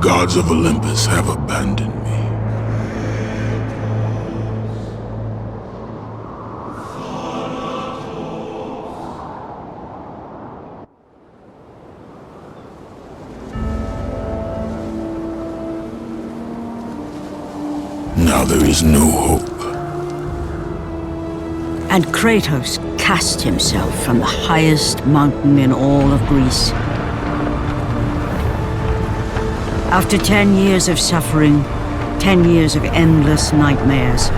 gods of Olympus have abandoned me. Now there is no hope. And Kratos cast himself from the highest mountain in all of Greece. After 10 years of suffering, 10 years of endless nightmares,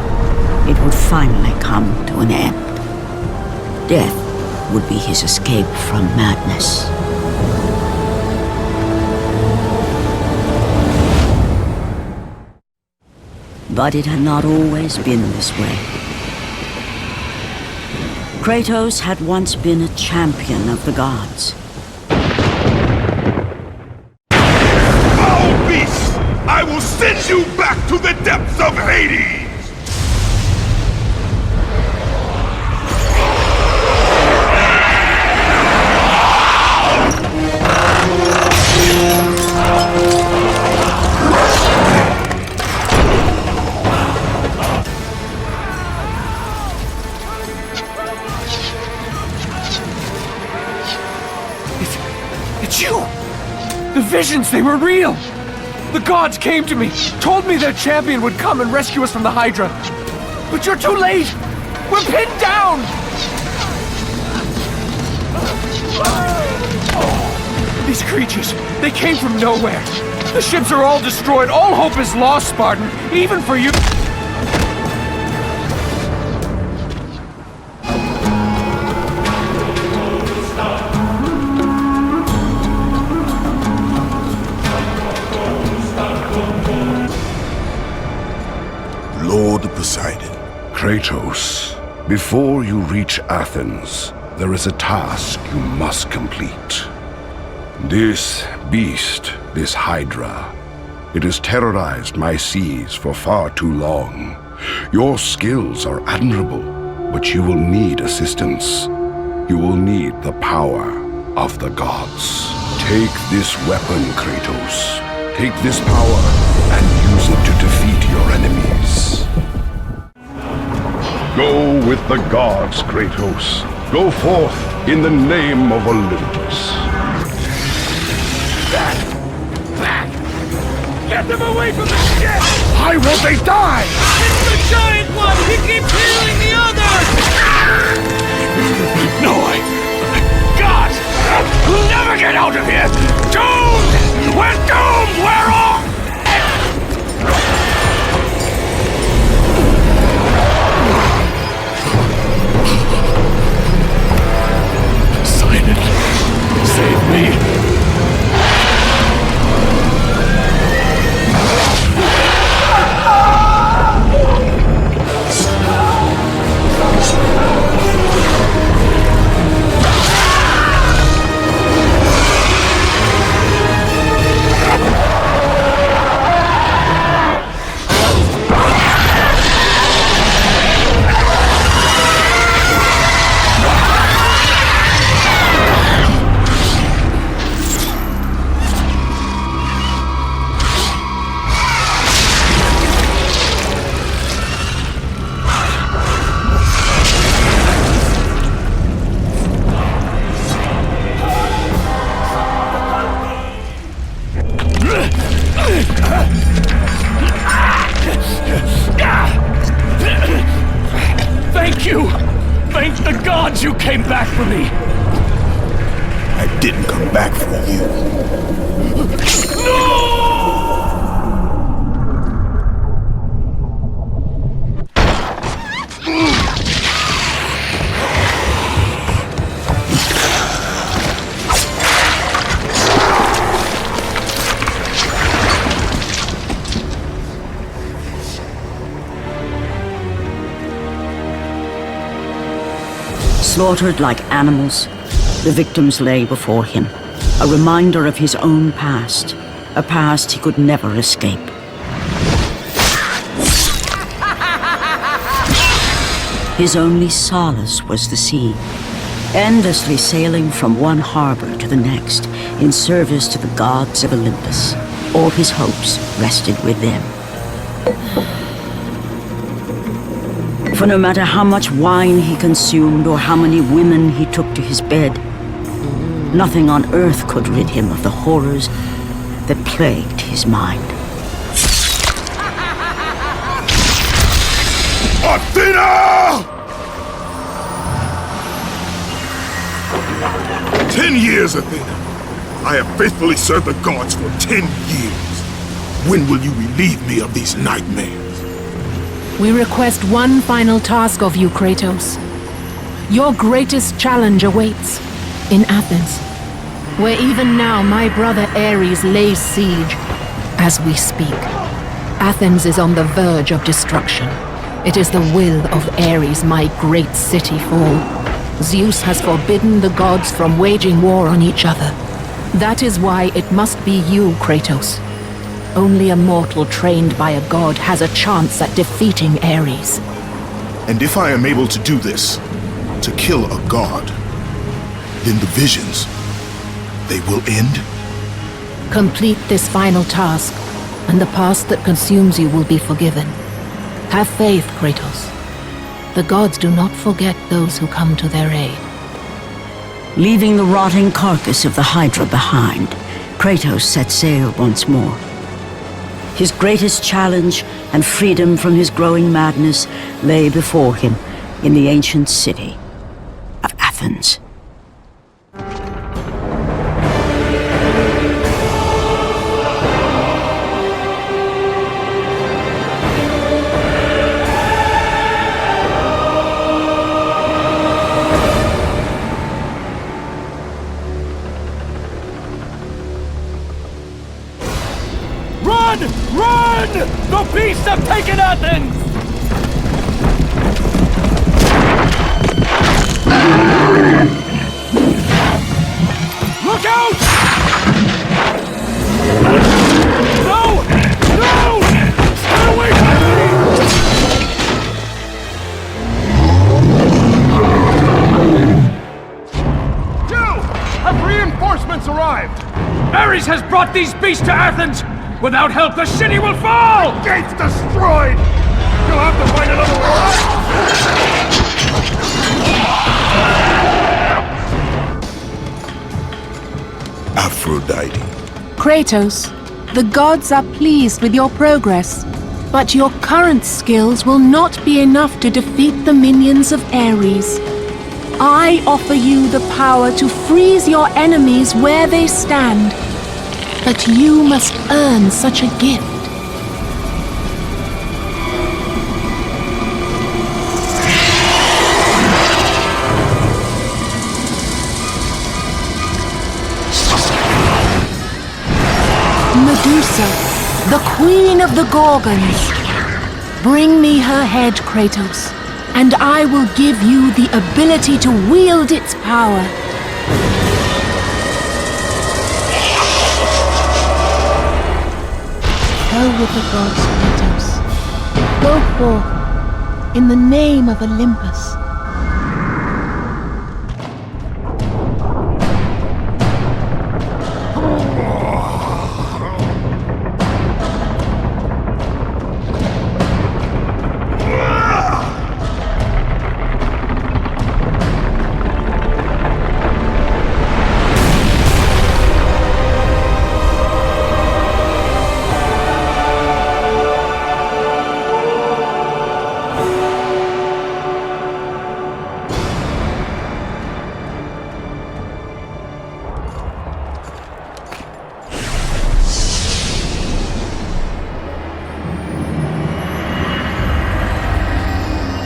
it would finally come to an end. Death would be his escape from madness. But it had not always been this way. Kratos had once been a champion of the gods. Foul beast! I will send you back to the depths of Hades! It's you! The visions, they were real! The gods came to me, told me their champion would come and rescue us from the Hydra. But you're too late! We're pinned down! Oh, these creatures, they came from nowhere. The ships are all destroyed, all hope is lost, Spartan, even for you. Lord Poseidon. Kratos, before you reach Athens, there is a task you must complete. This beast, this Hydra, it has terrorized my seas for far too long. Your skills are admirable, but you will need assistance. You will need the power of the gods. Take this weapon, Kratos. Take this power and use it to defeat your enemies. Go with the gods, Kratos. Go forth in the name of Olympus. Back! Get them away from the ship! Why won't they die? It's the giant one! He keeps healing the others! No way! God! We'll never get out of here! Doomed! We're doomed! We're off! Sign it. Save me. Thank you! Thank the gods you came back for me! I didn't come back for you. No! Slaughtered like animals, the victims lay before him, a reminder of his own past, a past he could never escape. His only solace was the sea, endlessly sailing from one harbor to the next in service to the gods of Olympus. All his hopes rested with them. For no matter how much wine he consumed or how many women he took to his bed, nothing on earth could rid him of the horrors that plagued his mind. Athena! 10 years, Athena. I have faithfully served the gods for 10 years. When will you relieve me of these nightmares? We request one final task of you, Kratos. Your greatest challenge awaits in Athens, where even now my brother Ares lays siege as we speak. Athens is on the verge of destruction. It is the will of Ares my great city fall. Zeus has forbidden the gods from waging war on each other. That is why it must be you, Kratos. Only a mortal trained by a god has a chance at defeating Ares. And if I am able to do this, to kill a god, then the visions, they will end? Complete this final task, and the past that consumes you will be forgiven. Have faith, Kratos. The gods do not forget those who come to their aid. Leaving the rotting carcass of the Hydra behind, Kratos set sail once more. His greatest challenge and freedom from his growing madness lay before him in the ancient city of Athens. Run! Run! The beasts have taken Athens! Look out! No! No! Stay away from me! You! Have reinforcements arrived? Ares has brought these beasts to Athens! Without help, the city will fall! Gates destroyed! You'll have to find another way! Aphrodite. Kratos, the gods are pleased with your progress, but your current skills will not be enough to defeat the minions of Ares. I offer you the power to freeze your enemies where they stand, but you must earn such a gift. Medusa, the queen of the Gorgons. Bring me her head, Kratos, and I will give you the ability to wield its power. Go with the gods, Kratos. Go forth in the name of Olympus.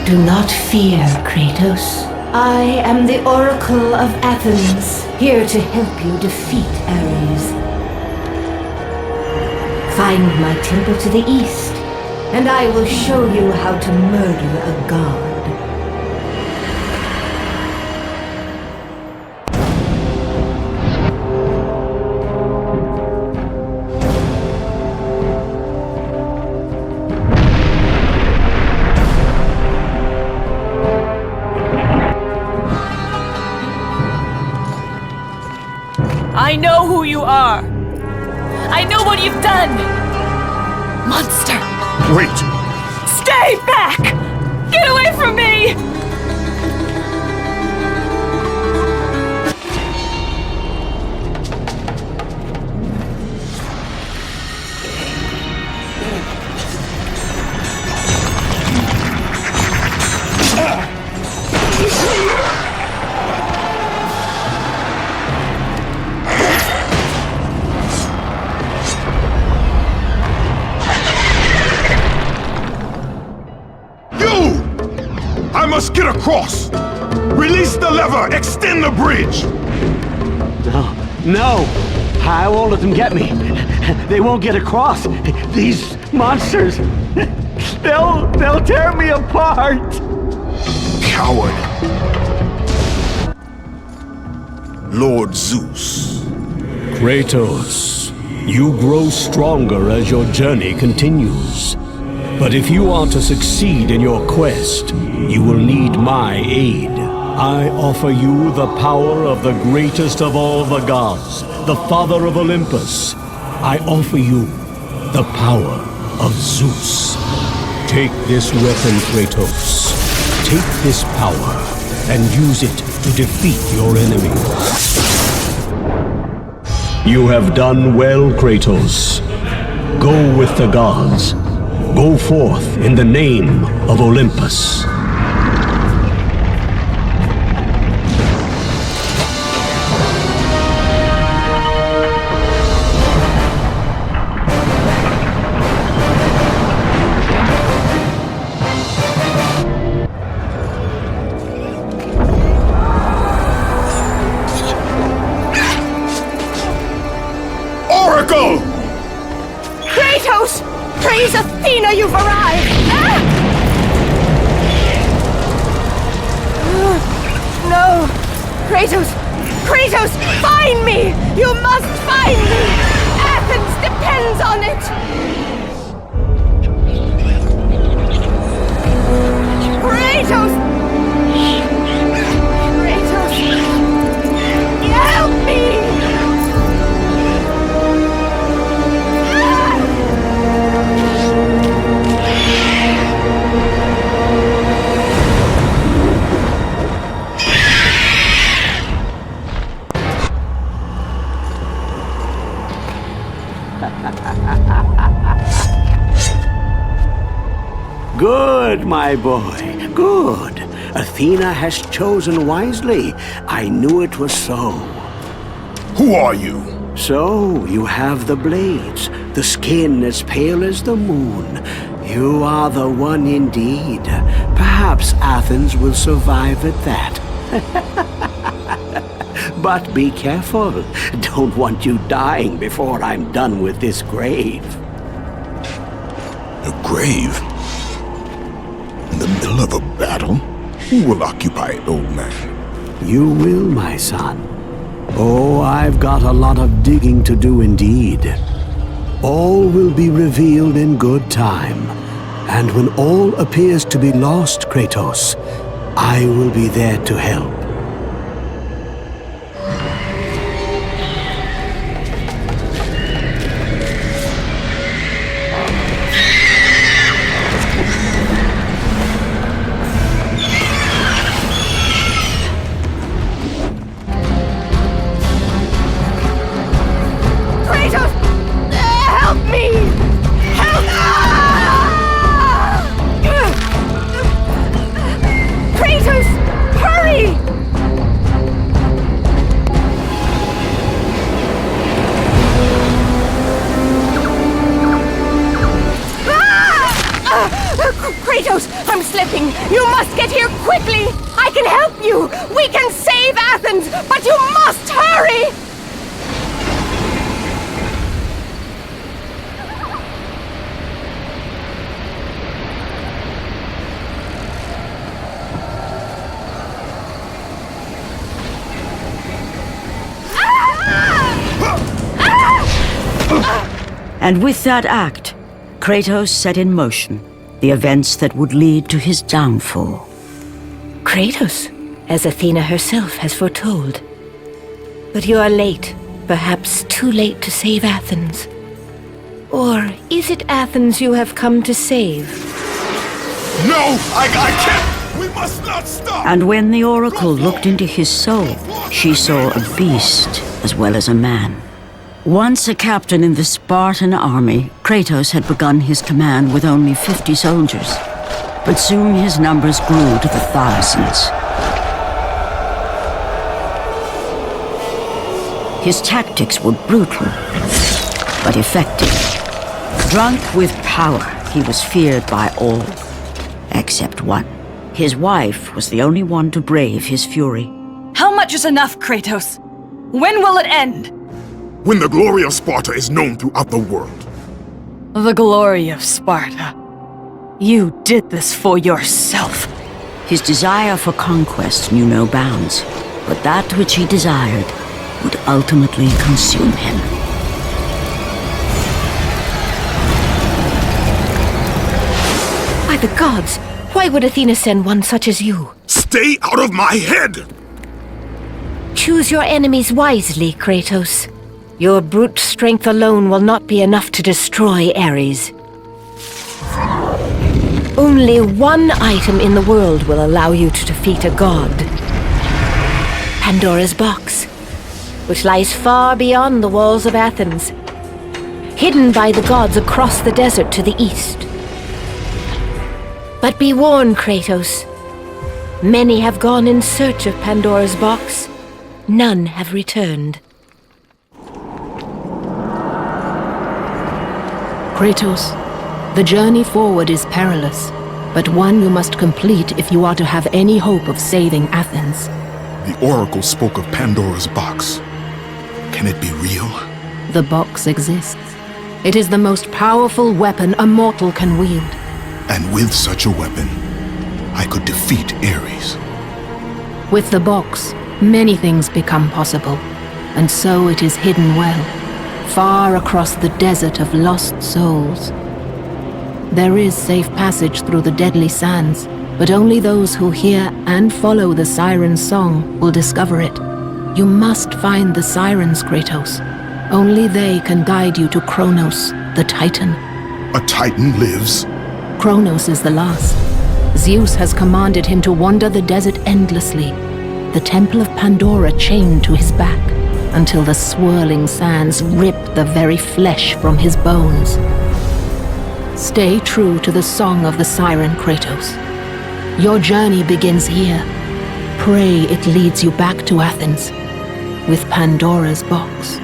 Do not fear, Kratos. I am the Oracle of Athens, here to help you defeat Ares. Find my temple to the east, and I will show you how to murder a god. I know who you are. I know what you've done! Monster! Wait! Stay back! Get away from me! I must get across! Release the lever! Extend the bridge! No! I won't let them get me. They won't get across. These monsters, they'll tear me apart! Coward! Lord Zeus. Kratos, you grow stronger as your journey continues. But if you are to succeed in your quest, you will need my aid. I offer you the power of the greatest of all the gods, the father of Olympus. I offer you the power of Zeus. Take this weapon, Kratos. Take this power and use it to defeat your enemies. You have done well, Kratos. Go with the gods. Go forth in the name of Olympus. Oracle! Kratos! Praise Athena, you've arrived! Ah! No! Kratos! Kratos, find me! You must find me! Athens depends on it! Kratos! Kratos! Help me! Good, my boy, good. Athena has chosen wisely. I knew it was so. Who are you? So, you have the blades, the skin as pale as the moon. You are the one indeed. Perhaps Athens will survive at that. But be careful. Don't want you dying before I'm done with this grave. A grave? In the middle of a battle? Who will occupy it, old man? You will, my son. Oh, I've got a lot of digging to do indeed. All will be revealed in good time. And when all appears to be lost, Kratos, I will be there to help. Kratos, I'm slipping! You must get here quickly! I can help you! We can save Athens! But you must hurry! And with that act, Kratos set in motion the events that would lead to his downfall. Kratos, as Athena herself has foretold. But you are late, perhaps too late to save Athens. Or is it Athens you have come to save? No! I can't! We must not stop! And when the oracle looked into his soul, she saw a beast as well as a man. Once a captain in the Spartan army, Kratos had begun his command with only 50 soldiers. But soon his numbers grew to the thousands. His tactics were brutal, but effective. Drunk with power, he was feared by all, except one. His wife was the only one to brave his fury. How much is enough, Kratos? When will it end? When the glory of Sparta is known throughout the world. The glory of Sparta. You did this for yourself. His desire for conquest knew no bounds, but that which he desired would ultimately consume him. By the gods, why would Athena send one such as you? Stay out of my head! Choose your enemies wisely, Kratos. Your brute strength alone will not be enough to destroy Ares. Only one item in the world will allow you to defeat a god. Pandora's box, which lies far beyond the walls of Athens, hidden by the gods across the desert to the east. But be warned, Kratos. Many have gone in search of Pandora's box. None have returned. Kratos, the journey forward is perilous, but one you must complete if you are to have any hope of saving Athens. The oracle spoke of Pandora's box. Can it be real? The box exists. It is the most powerful weapon a mortal can wield. And with such a weapon, I could defeat Ares. With the box, many things become possible, and so it is hidden well, far across the desert of lost souls. There is safe passage through the deadly sands, but only those who hear and follow the siren's song will discover it. You must find the sirens, Kratos. Only they can guide you to Kronos, the Titan. A Titan lives? Kronos is the last. Zeus has commanded him to wander the desert endlessly, the temple of Pandora chained to his back, until the swirling sands rip the very flesh from his bones. Stay true to the song of the siren, Kratos. Your journey begins here. Pray it leads you back to Athens, with Pandora's box.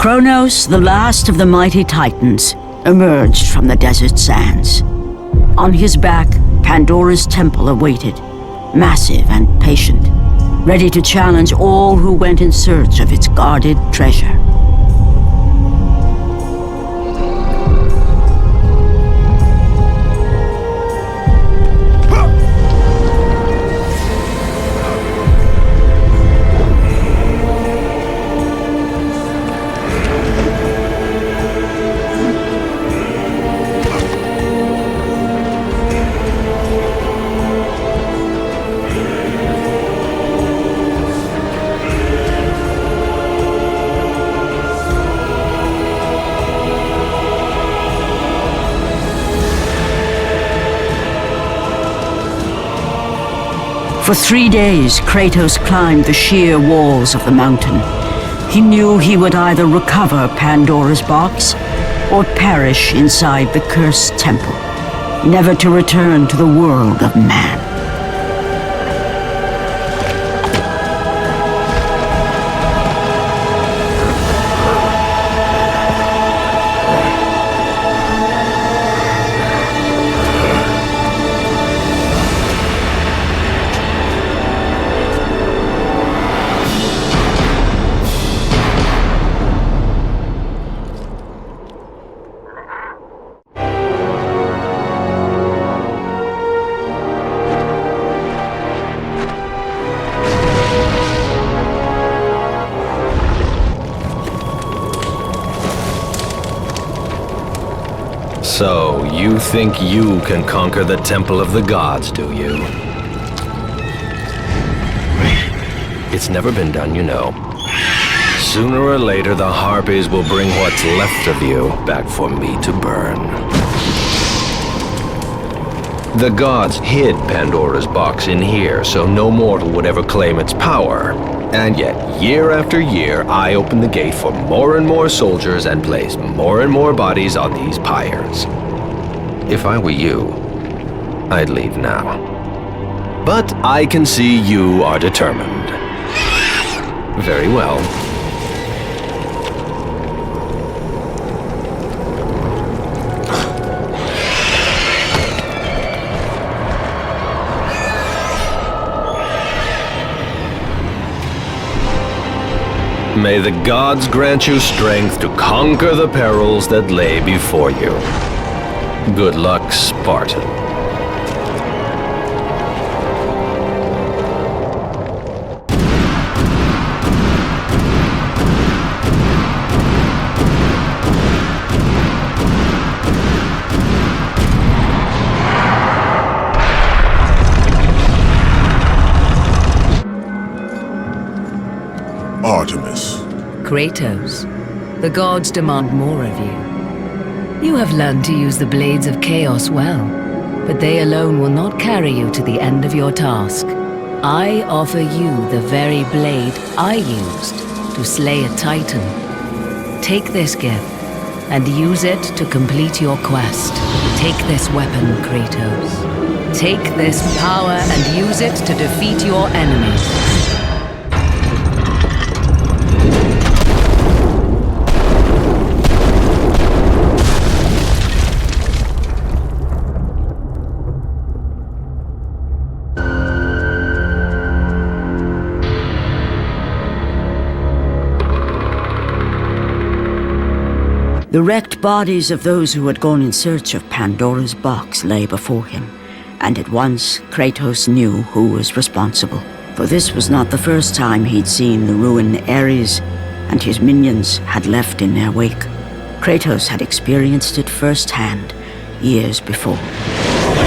Kronos, the last of the mighty Titans, emerged from the desert sands. On his back, Pandora's temple awaited, massive and patient, ready to challenge all who went in search of its guarded treasure. For 3 days, Kratos climbed the sheer walls of the mountain. He knew he would either recover Pandora's box or perish inside the cursed temple, never to return to the world of man. So, you think you can conquer the Temple of the Gods, do you? It's never been done, you know. Sooner or later, the Harpies will bring what's left of you back for me to burn. The gods hid Pandora's box in here, so no mortal would ever claim its power. And yet, year after year, I open the gate for more and more soldiers and place more and more bodies on these pyres. If I were you, I'd leave now. But I can see you are determined. Very well. May the gods grant you strength to conquer the perils that lay before you. Good luck, Spartan. Artemis. Kratos, the gods demand more of you. You have learned to use the blades of chaos well, but they alone will not carry you to the end of your task. I offer you the very blade I used to slay a titan. Take this gift and use it to complete your quest. Take this weapon, Kratos. Take this power and use it to defeat your enemies. The wrecked bodies of those who had gone in search of Pandora's box lay before him, and at once Kratos knew who was responsible. For this was not the first time he'd seen the ruin Ares and his minions had left in their wake. Kratos had experienced it firsthand, years before.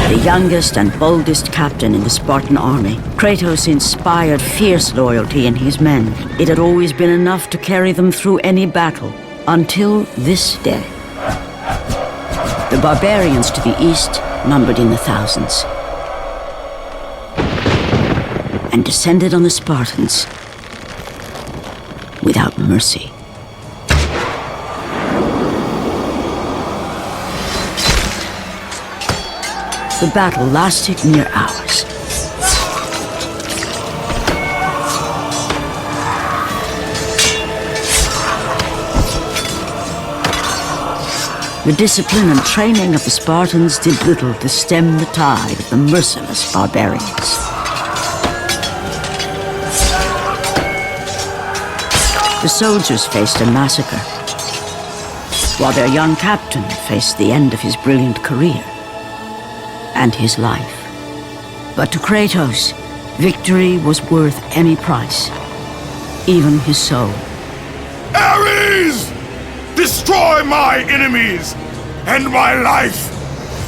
The youngest and boldest captain in the Spartan army, Kratos inspired fierce loyalty in his men. It had always been enough to carry them through any battle. Until this day. The barbarians to the east numbered in the thousands, and descended on the Spartans without mercy. The battle lasted near hours. The discipline and training of the Spartans did little to stem the tide of the merciless barbarians. The soldiers faced a massacre, while their young captain faced the end of his brilliant career and his life. But to Kratos, victory was worth any price, even his soul. Ares! Destroy my enemies, and my life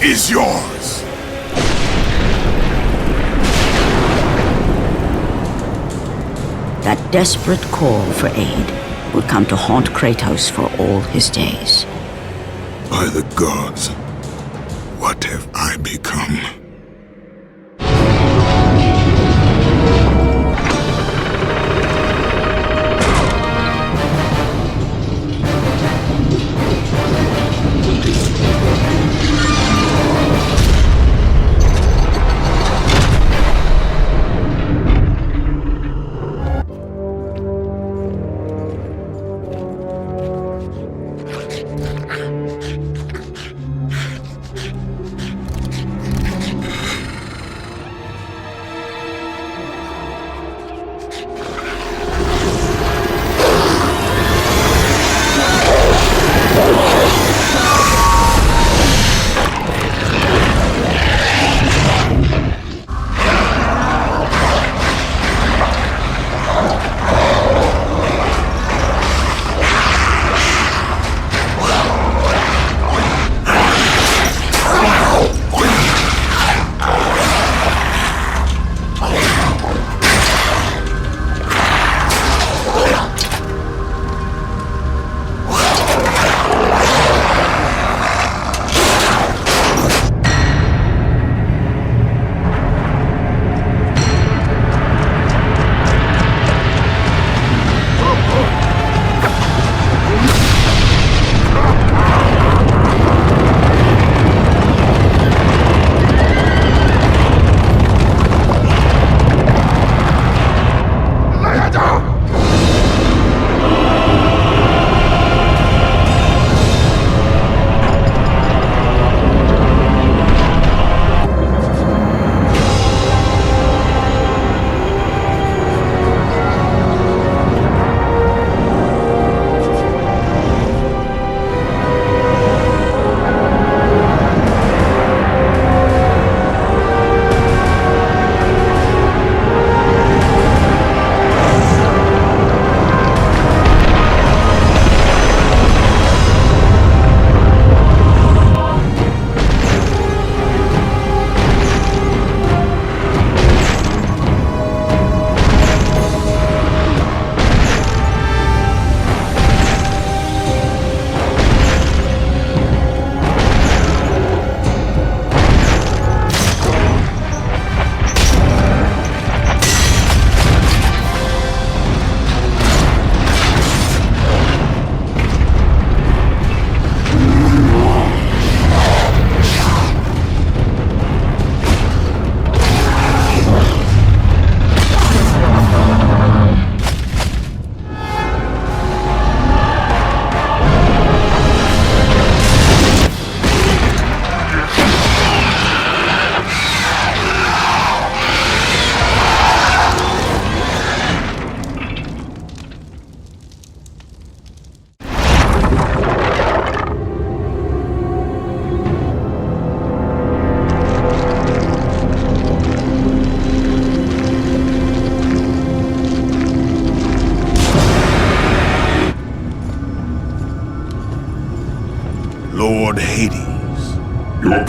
is yours. That desperate call for aid would come to haunt Kratos for all his days. By the gods, what have I become?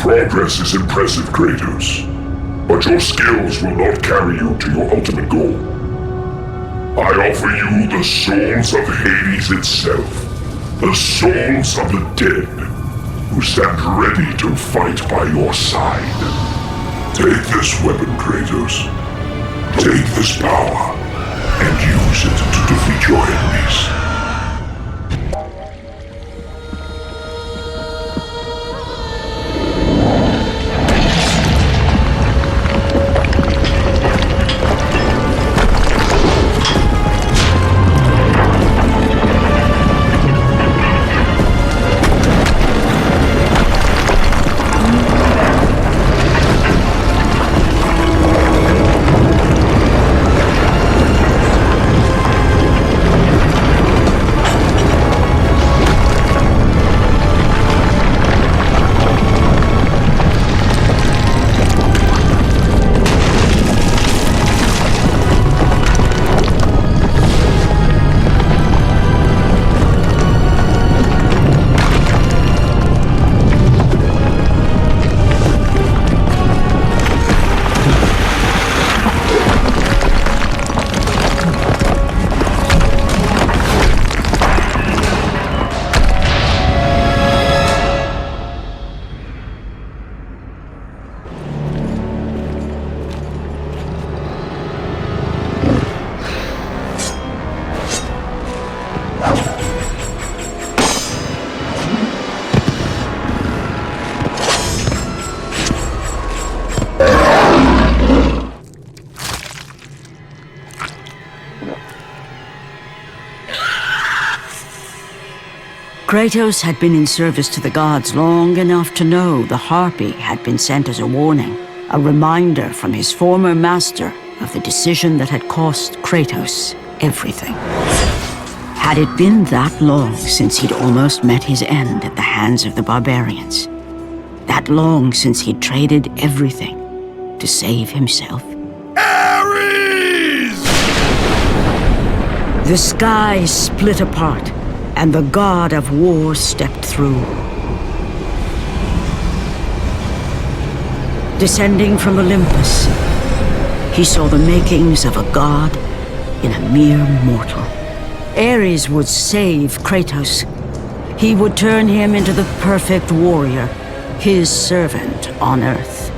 progress is impressive, Kratos. But your skills will not carry you to your ultimate goal. I offer you the souls of Hades itself. The souls of the dead, who stand ready to fight by your side. Take this weapon, Kratos. Take this power, and use it to defeat your enemies. Kratos had been in service to the gods long enough to know the Harpy had been sent as a warning, a reminder from his former master of the decision that had cost Kratos everything. Had it been that long since he'd almost met his end at the hands of the barbarians? That long since he'd traded everything to save himself? Ares! The sky split apart, and the god of war stepped through. Descending from Olympus, he saw the makings of a god in a mere mortal. Ares would save Kratos. He would turn him into the perfect warrior, his servant on Earth.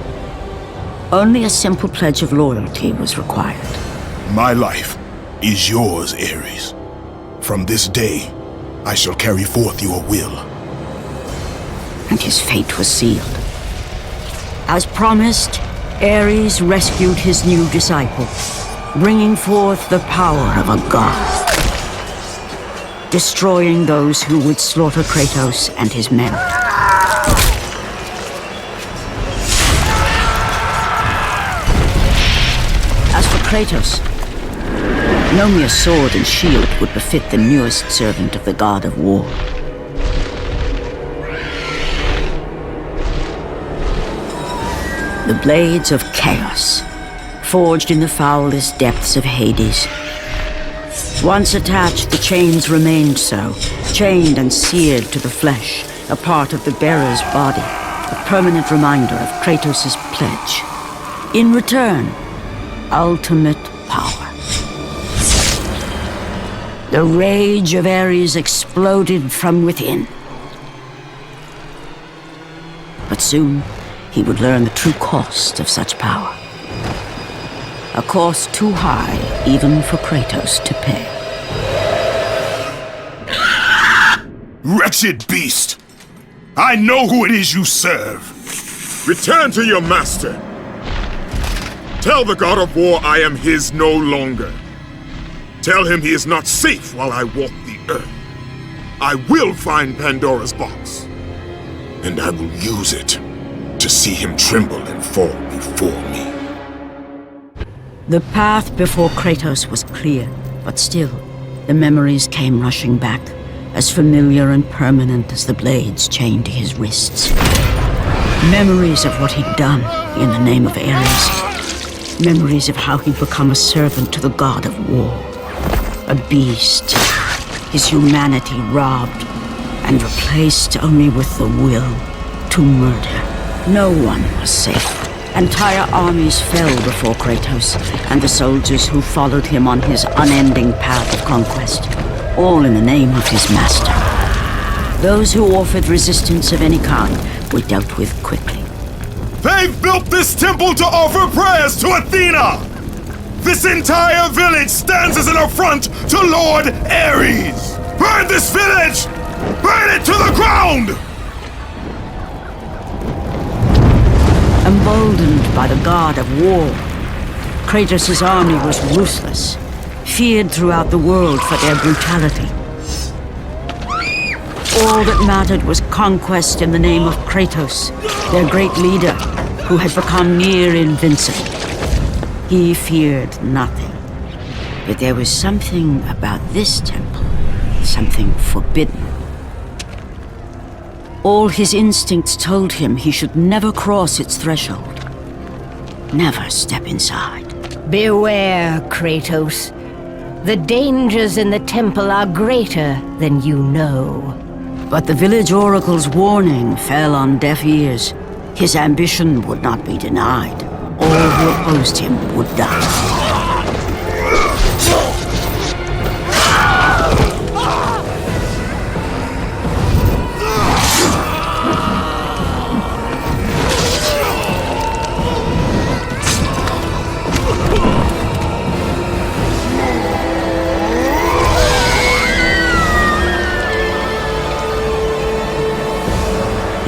Only a simple pledge of loyalty was required. My life is yours, Ares. From this day, I shall carry forth your will. And his fate was sealed. As promised, Ares rescued his new disciple, bringing forth the power of a god, destroying those who would slaughter Kratos and his men. As for Kratos, no mere sword and shield would befit the newest servant of the god of war. The blades of chaos, forged in the foulest depths of Hades. Once attached, the chains remained so, chained and seared to the flesh, a part of the bearer's body, a permanent reminder of Kratos' pledge. In return, ultimate power. The rage of Ares exploded from within. But soon, he would learn the true cost of such power. A cost too high even for Kratos to pay. Wretched beast! I know who it is you serve! Return to your master! Tell the god of war I am his no longer. Tell him he is not safe while I walk the earth. I will find Pandora's box. And I will use it to see him tremble and fall before me. The path before Kratos was clear, but still, the memories came rushing back, as familiar and permanent as the blades chained to his wrists. Memories of what he'd done in the name of Ares. Memories of how he'd become a servant to the god of war. A beast, his humanity robbed and replaced only with the will to murder. No one was safe. Entire armies fell before Kratos and the soldiers who followed him on his unending path of conquest, all in the name of his master. Those who offered resistance of any kind were dealt with quickly. They've built this temple to offer prayers to Athena! This entire village stands as an affront to Lord Ares! Burn this village! Burn it to the ground! Emboldened by the god of war, Kratos' army was ruthless, feared throughout the world for their brutality. All that mattered was conquest in the name of Kratos, their great leader, who had become near invincible. He feared nothing. But there was something about this temple, something forbidden. All his instincts told him he should never cross its threshold. Never step inside. Beware, Kratos. The dangers in the temple are greater than you know. But the village oracle's warning fell on deaf ears. His ambition would not be denied. All who opposed him would die.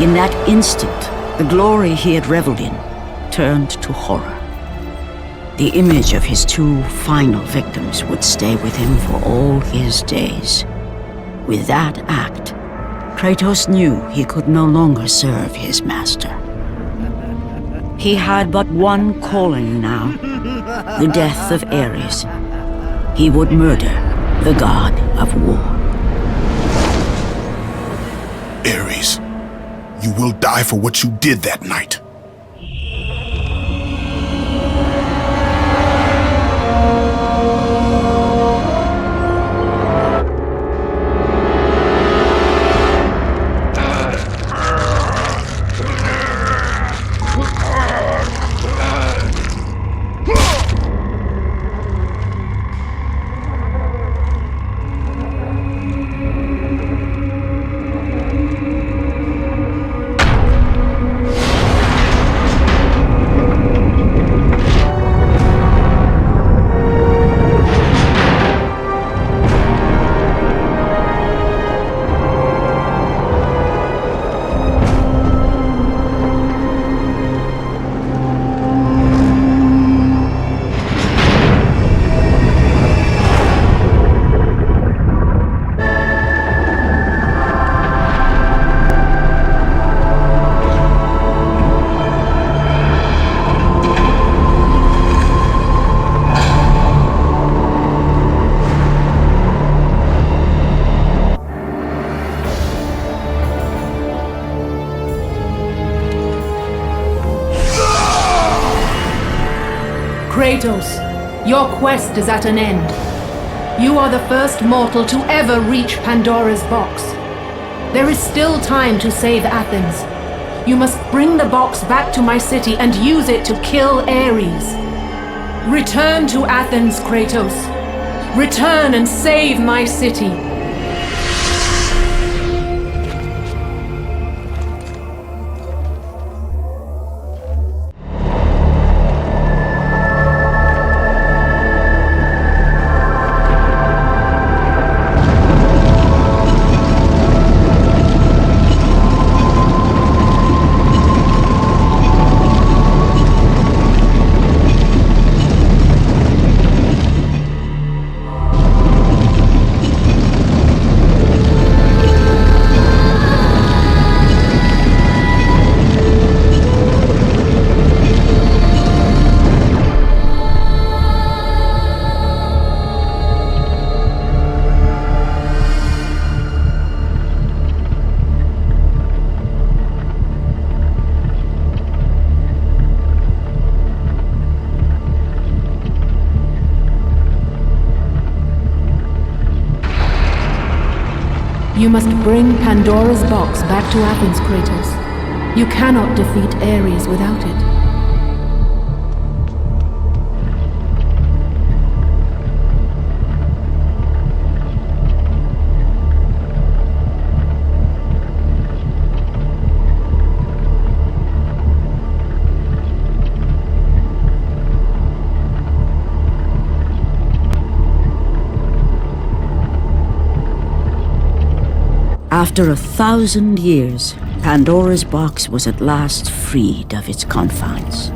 In that instant, the glory he had reveled in turned to horror. The image of his two final victims would stay with him for all his days. With that act, Kratos knew he could no longer serve his master. He had but one calling now, the death of Ares. He would murder the god of war. Ares, you will die for what you did that night. Kratos, your quest is at an end. You are the first mortal to ever reach Pandora's box. There is still time to save Athens. You must bring the box back to my city and use it to kill Ares. Return to Athens, Kratos. Return and save my city. You must bring Pandora's box back to Athens, Kratos. You cannot defeat Ares without it. After 1,000 years, Pandora's box was at last freed of its confines.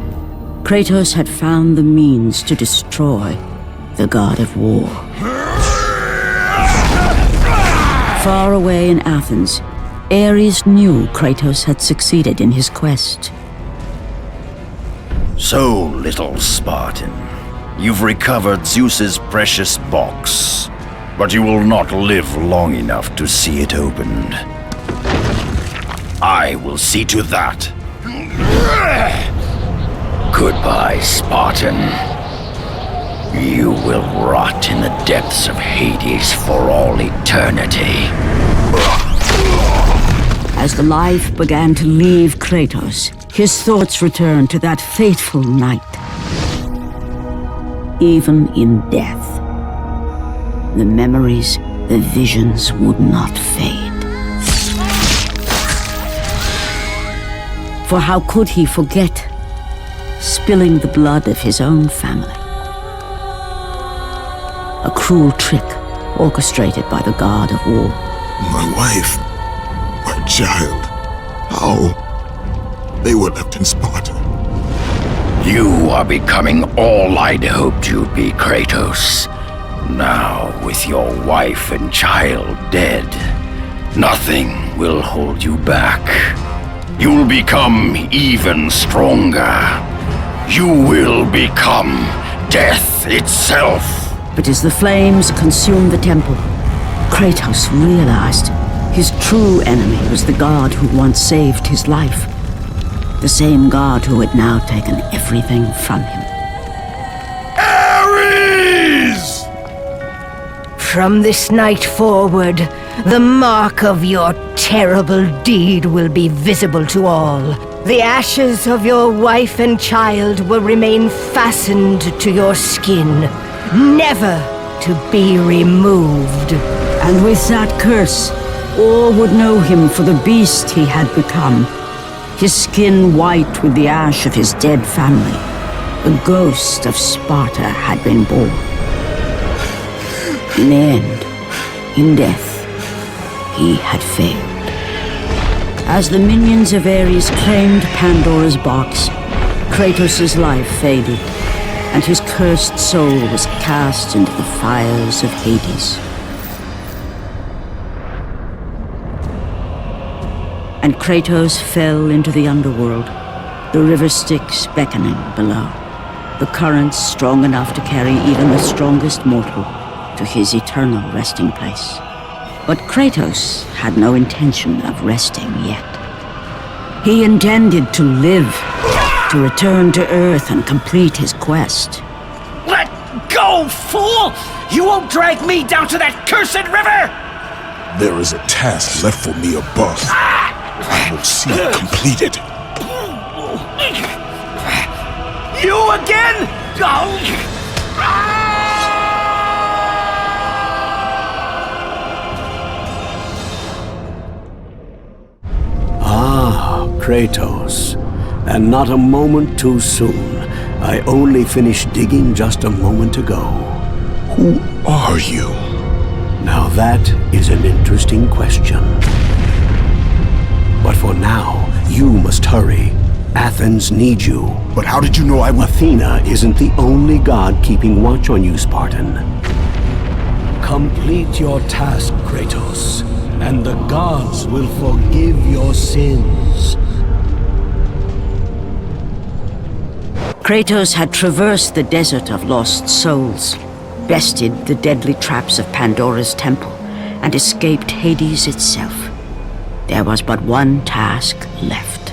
Kratos had found the means to destroy the god of war. Far away in Athens, Ares knew Kratos had succeeded in his quest. So, little Spartan, you've recovered Zeus's precious box, but you will not live long enough to see it opened. I will see to that. Goodbye, Spartan. You will rot in the depths of Hades for all eternity. As the life began to leave Kratos, his thoughts returned to that fateful night. Even in death, the memories, the visions would not fade. For how could he forget spilling the blood of his own family? A cruel trick orchestrated by the god of war. My wife, my child, how? They were left in Sparta. You are becoming all I'd hoped you'd be, Kratos. Now, with your wife and child dead, nothing will hold you back. You'll become even stronger. You will become death itself. But as the flames consumed the temple, Kratos realized his true enemy was the god who once saved his life. The same god who had now taken everything from him. Ares! From this night forward, the mark of your terrible deed will be visible to all. The ashes of your wife and child will remain fastened to your skin, never to be removed. And with that curse, all would know him for the beast he had become. His skin white with the ash of his dead family. The ghost of Sparta had been born. In the end, in death, he had failed. As the minions of Ares claimed Pandora's box, Kratos' life faded, and his cursed soul was cast into the fires of Hades. And Kratos fell into the underworld, the river Styx beckoning below, the currents strong enough to carry even the strongest mortal to his eternal resting place. But Kratos had no intention of resting yet. He intended to live, to return to Earth and complete his quest. Let go, fool! You won't drag me down to that cursed river! There is a task left for me above. I will see it completed. You again? Kratos, and not a moment too soon. I only finished digging just a moment ago. Who are you? Now that is an interesting question. But for now, you must hurry. Athens needs you. But how did you know I would? Athena isn't the only god keeping watch on you, Spartan. Complete your task, Kratos, and the gods will forgive your sins. Kratos had traversed the desert of lost souls, bested the deadly traps of Pandora's temple, and escaped Hades itself. There was but one task left.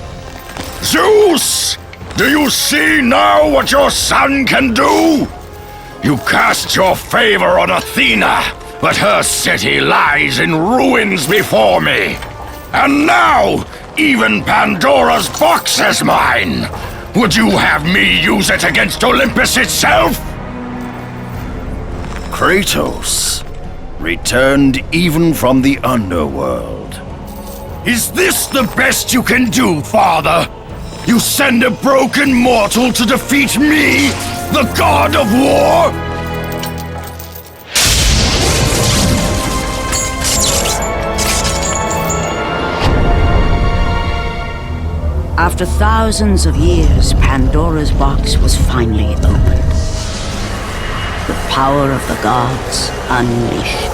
Zeus! Do you see now what your son can do? You cast your favor on Athena, but her city lies in ruins before me. And now, Even Pandora's box is mine! Would you have me use it against Olympus itself? Kratos, returned even from the underworld. Is this the best you can do, Father? You send a broken mortal to defeat me, the god of war? After thousands of years, Pandora's box was finally opened. The power of the gods unleashed.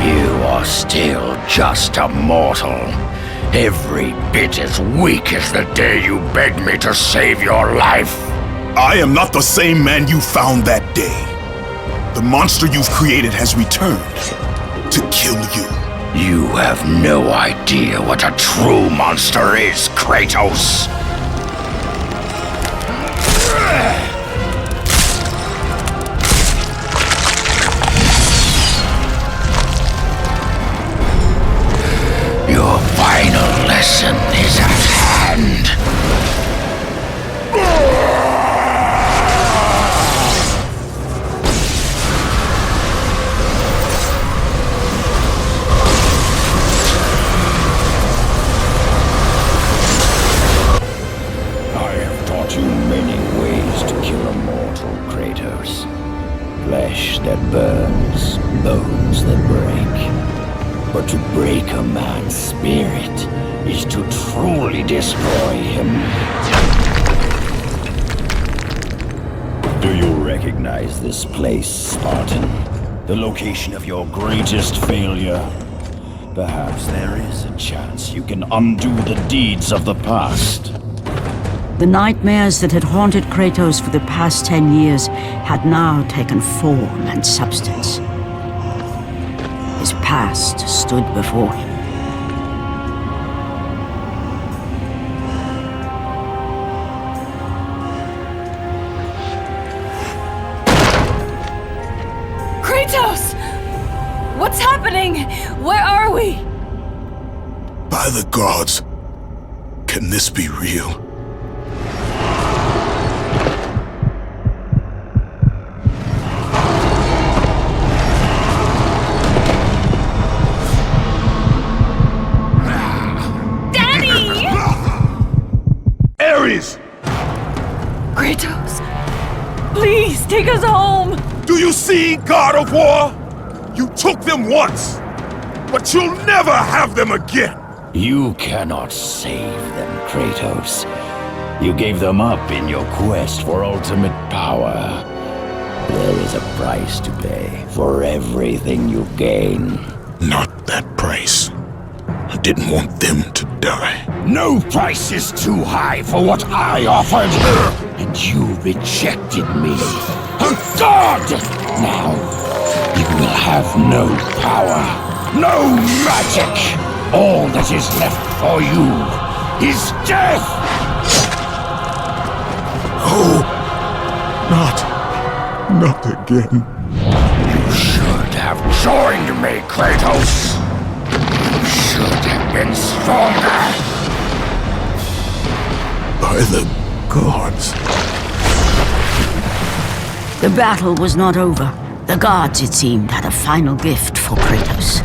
You are still just a mortal. Every bit as weak as the day you begged me to save your life. I am not the same man you found that day. The monster you've created has returned to kill you. You have no idea what a true monster is, Kratos. Your final lesson is at hand. Flesh that burns, bones that break. But to break a man's spirit is to truly destroy him. Do you recognize this place, Spartan? The location of your greatest failure? Perhaps there is a chance you can undo the deeds of the past. The nightmares that had haunted Kratos for the past 10 years had now taken form and substance. His past stood before him. Kratos! What's happening? Where are we? By the gods, can this be real? Kratos, please take us home! Do you see, God of War? You took them once, but you'll never have them again! You cannot save them, Kratos. You gave them up in your quest for ultimate power. There is a price to pay for everything you gain. Not that price. I didn't want them to die. No price is too high for what I offered! And you rejected me. A god! Now, you will have no power, no magic! All that is left for you is death! Oh, not again. You should have joined me, Kratos! You should have been stronger! By the gods. The battle was not over. The gods, it seemed, had a final gift for Kratos.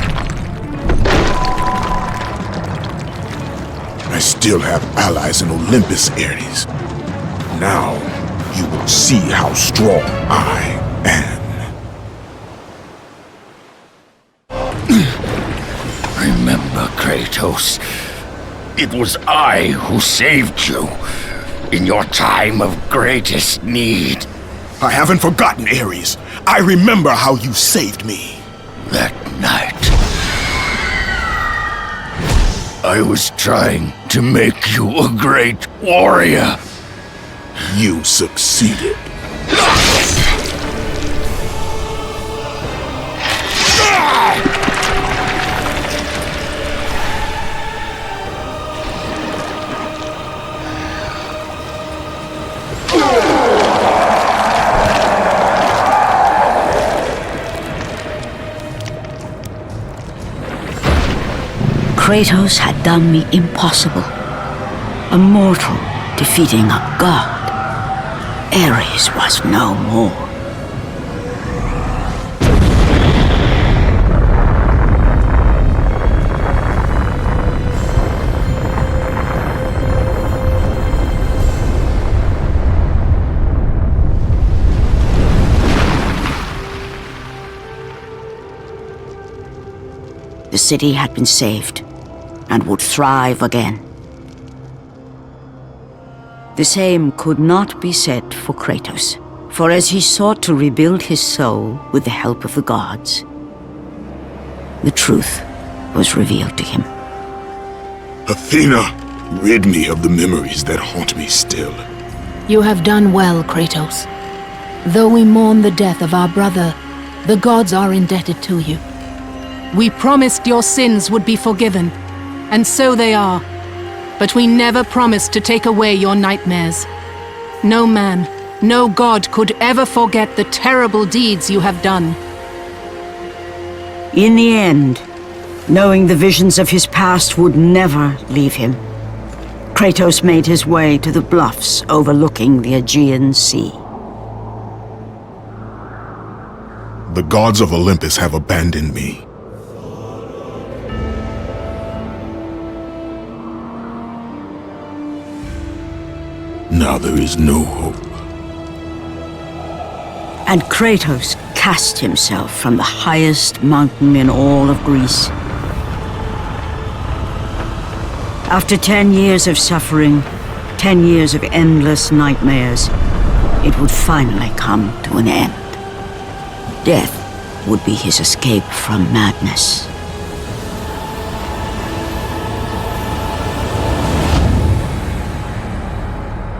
I still have allies in Olympus, Ares. Now, you will see how strong I am. Remember, Kratos, it was I who saved you in your time of greatest need. I haven't forgotten, Ares. I remember how you saved me. That night, I was trying to make you a great warrior. You succeeded. Kratos had done the impossible. A mortal defeating a god. Ares was no more. The city had been saved and would thrive again. The same could not be said for Kratos, for as he sought to rebuild his soul with the help of the gods, the truth was revealed to him. Athena, rid me of the memories that haunt me still. You have done well, Kratos. Though we mourn the death of our brother, the gods are indebted to you. We promised your sins would be forgiven, and so they are. But we never promised to take away your nightmares. No man, no god could ever forget the terrible deeds you have done. In the end, knowing the visions of his past would never leave him, Kratos made his way to the bluffs overlooking the Aegean Sea. The gods of Olympus have abandoned me. Now there is no hope. And Kratos cast himself from the highest mountain in all of Greece. After 10 years of suffering, 10 years of endless nightmares, it would finally come to an end. Death would be his escape from madness.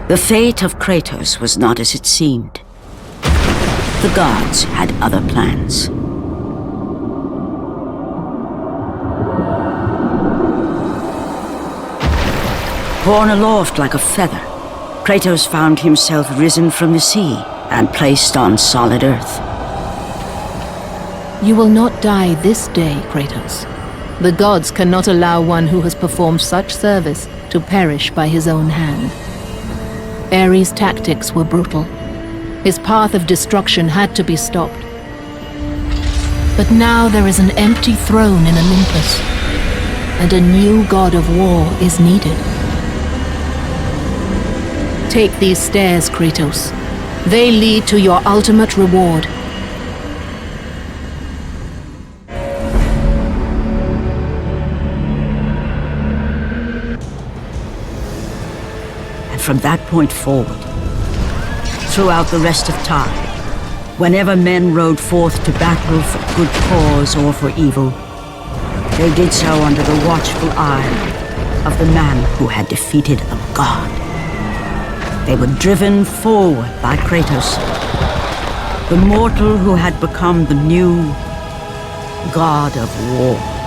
The fate of Kratos was not as it seemed. The gods had other plans. Borne aloft like a feather, Kratos found himself risen from the sea and placed on solid earth. You will not die this day, Kratos. The gods cannot allow one who has performed such service to perish by his own hand. Ares' tactics were brutal. His path of destruction had to be stopped. But now there is an empty throne in Olympus, and a new god of war is needed. Take these stairs, Kratos. They lead to your ultimate reward. From that point forward, throughout the rest of time, whenever men rode forth to battle for good cause or for evil, they did so under the watchful eye of the man who had defeated a god. They were driven forward by Kratos, the mortal who had become the new god of war.